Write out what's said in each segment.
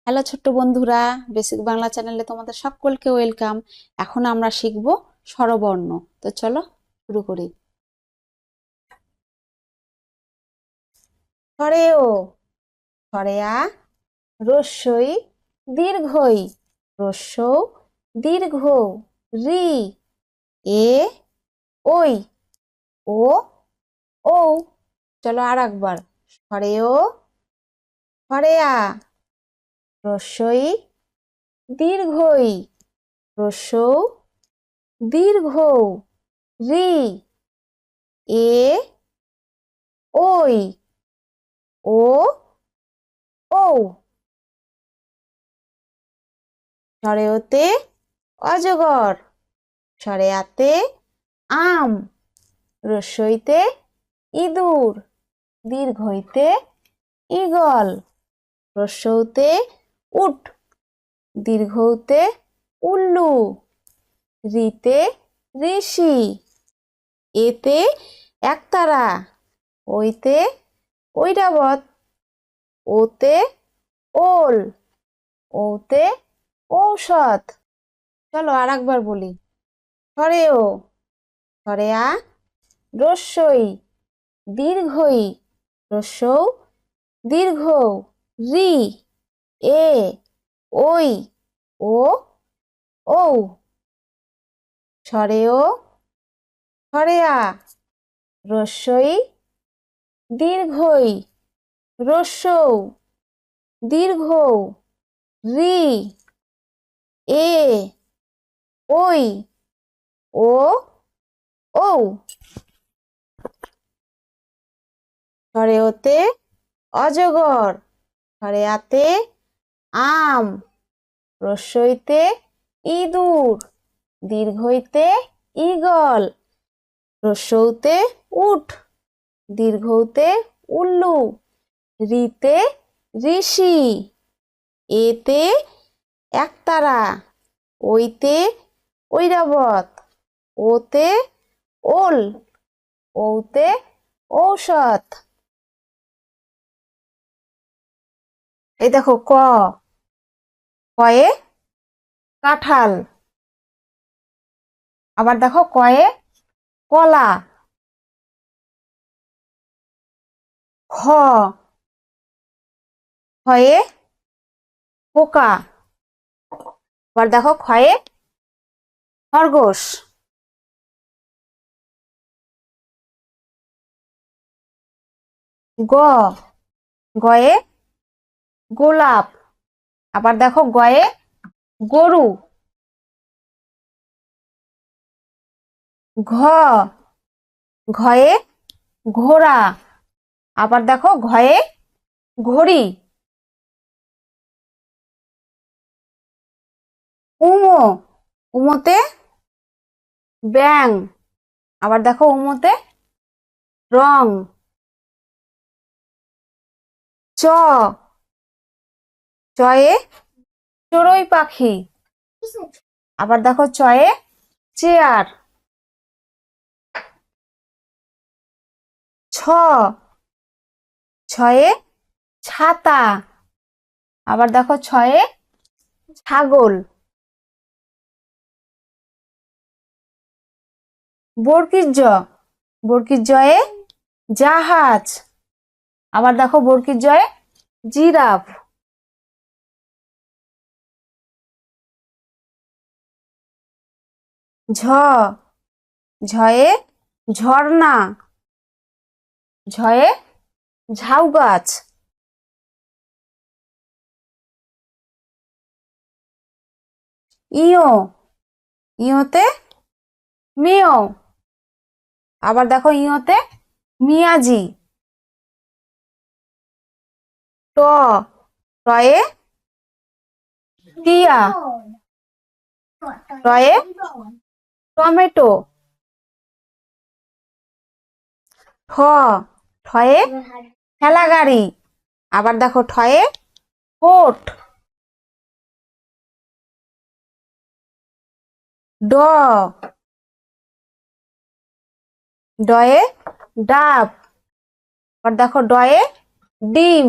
Hello ছোট্ট বন্ধুরা, basic Bangla চ্যানেলে তোমাদের সকলকে ওয়েলকাম। এখন আমরা শিখব স্বরবর্ণ। তো চলো শুরু করি। স্বরে ও, স্বরে আ, রস্যই দীর্ঘই, রস্যৌ দীর্ঘ, রি, এ, ওই, ও, ঔ। চলো আর একবার। স্বরে ও, স্বরে আ, রস্যই দীর্ঘই, রস্যৌ দীর্ঘ, রি, এ, ওই, ও, ঔ। স্বরে ওতে অজগর, স্বরে আতে আম, রস্যইতে ইঁদুর, দীর্ঘইতে ঈগল, রস্যৌতে উট, দীর্ঘৌতে উল্লু, রিতে ঋষি, এতে একতারা, ওইতে ঐরাবত, ওতে ওল, ওতে ঔষধ। চলো আর একবার বলি। স্বরে ও, স্বরে আ, রস্যই দীর্ঘই, রস্যৌ দীর্ঘ, রি, এ, ওই, ও, ঔ। স্বরে ও, স্বরে আ, রস্যই দীর্ঘই, রস্যৌ দীর্ঘ, রি, এ, ওই, ও, ঔ। স্বরে ওতে অজগর, স্বরে আতে আম, রস্যইতে ইঁদুর, দীর্ঘইতে ঈগল, রস্যৌতে উট, দীর্ঘৌতে উল্লু, রিতে ঋষি, এতে একতারা, ওইতে ঐরাবত, ওতে ওল, ওতে ঔষধ। এই দেখো ক, কয়ে কাঁঠাল। আবার দেখো কয়ে কলা। খ, খয়ে পোকা। আবার দেখো খয়ে খরগোশ। গ, গয়ে গোলাপ। আবার দেখো গয়ে গরু। ঘ, ঘয়ে ঘোড়া। আবার দেখো ঘয়ে ঘড়ি। উমো, উমোতে ব্যাং। আবার দেখো উমোতে রং। চ, চয়ে চড়ুই পাখি। আবার দেখো চয়ে চেয়ার। ছ, ছয়ে ছাতা। আবার দেখো ছয়ে ছাগল। বর্গির জ, বর্গির জয়ে জাহাজ। আবার দেখো বর্গির জয়ে জিরাফ। ঝ, ঝয়ে ঝর্ণা। ঝয়ে ঝাউ গাছ। ইয়, ইয়তে মেয়। আবার দেখো ইয়তে মিয়াজি। ট, টয়ে টিয়া। টয়ে টমেটো। ঠ, ঠয়ে ঠেলা গাড়ি। আবার দেখো ঠয়ে ঠোঁট। ড, ডয়ে ডাব। আবার দেখো ডয়ে ডিম।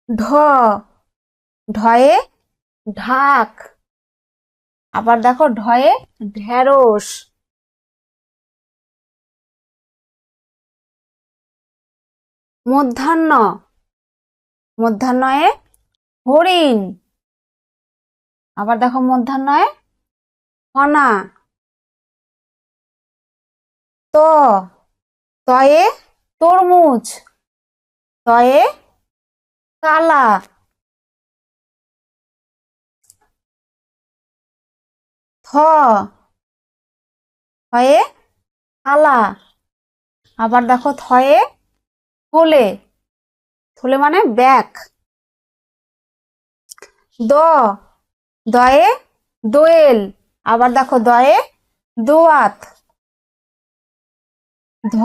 ঢ, ঢয়ে ঢাক। আবার দেখো ঢয়ে ঢেঁড়স। মধ্যাহ্ন, মধ্যাহ্নয়ে হরিণ। আবার দেখো মধ্যাহ্নয়ে ফনা। ত, তয়ে তরমুজ। তয়ে কালা। থ, থয়ে থালা। আবার দেখো থয়ে থলে। থলে মানে ব্যাগ। দ, দয়ে দোয়েল। আবার দেখো দয়ে দোয়াত। ধ,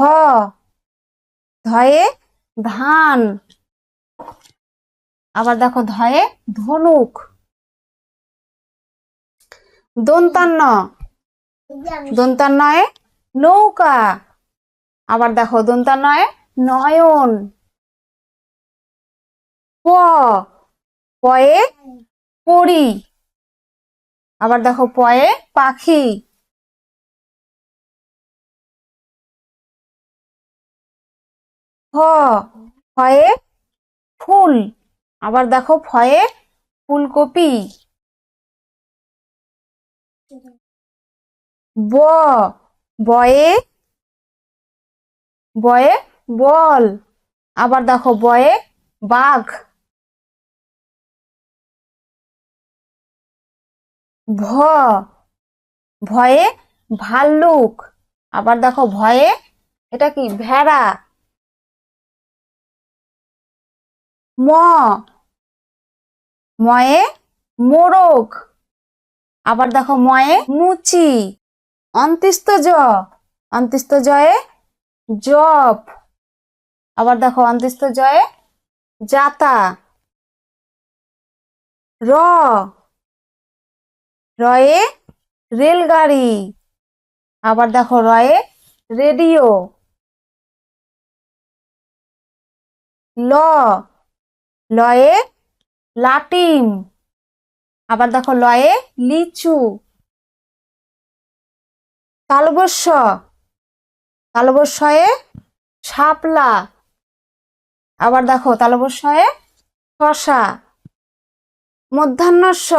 ধয়ে ধান। আবার দেখো ধয়ে ধনুক। দন্তান্ন, দন্তান্নয়ে নৌকা। আবার দেখো দন্তান্নয়ে নয়ন। প, পয়ে পরি। আবার দেখো পয়ে পাখি। ফ, ফয়ে ফুল। আবার দেখো ফয়ে ফুলকপি। ব, বয়ে বয়ে বল। আবার দেখো বয়ে বাঘ। ভ, ভয়ে ভাল্লুক। আবার দেখো ভয়ে এটা কি ভেড়া। ম, ময়ে মোরগ। আবার দেখো ময়ে মুচি। অন্ত্যেষ্ঠ জ, অন্ত্যেষ্ঠ জয়ে জপ। আবার দেখো অন্ত্যেষ্ঠ জয়ে জাতা। র, রয়ে রেলগাড়ি। আবার দেখো রয়ে রেডিও। ল, লয়ে লাটিম। আবার দেখো লয়ে লিচু। তালবস্য, তালবস্যয়ে শাপলা। আবার দেখো তালবস্যয়ে শশা। মধ্যাহ্নস্য,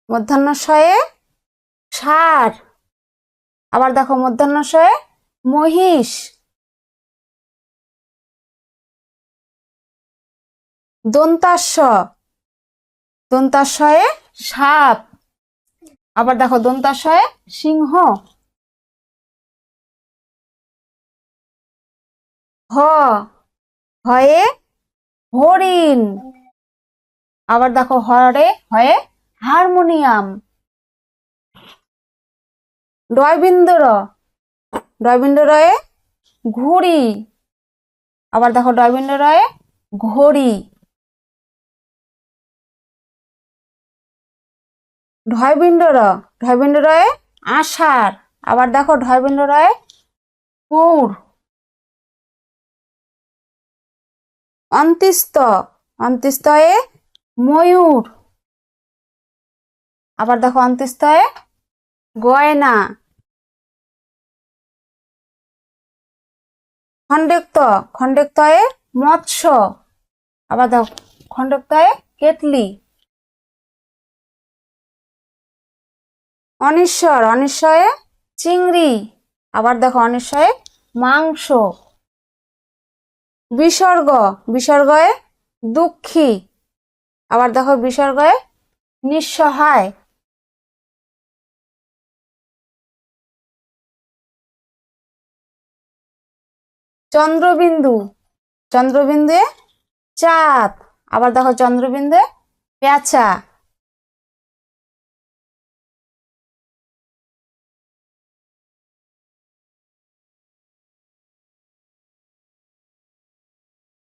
মধ্যাহ্নস্যয়ে ষাঁড়। আবার দেখো মধ্যাহ্নস্যয়ে মহিষ। দন্তাস্য, দন্তাস্যয়ে সাপ। আবার দেখো দন্তাস্যয়ে সিংহ। হ, হয়ে হরিণ। আবার দেখো হরে হয়ে হারমোনিয়াম। ডয়বিন্দুর, ডয়বিন্দুরয়ে ঘুড়ি। আবার দেখো ডয়বিন্দুরয়ে ঘড়ি। ঢয়বিন্দুর, ঢয়বিন্দুরয়ে আষাঢ়। আবার দেখো ঢয়বিন্দুরয়ে পুর। অন্ত্যেষ্ঠ, অন্ত্যেষ্ঠয়ে ময়ূর। আবার দেখো অন্ত্যেষ্ঠয়ে গয়না। খণ্ডেক্ত, খণ্ডেক্তয়ে মৎস্য। আবার দেখো খণ্ডেক্তয়ে কেটলি। অনিশ্বর, অনিশ্বয়ে চিংড়ি। আবার দেখো অনিশ্বয়ে মাংস। বিসর্গ, বিসর্গয়ে দুঃখী। আবার দেখো বিসর্গয়ে নিঃসহায়। চন্দ্রবিন্দু, চন্দ্রবিন্দুয়ে চাঁদ। আবার দেখো চন্দ্রবিন্দুয়ে পেঁচা।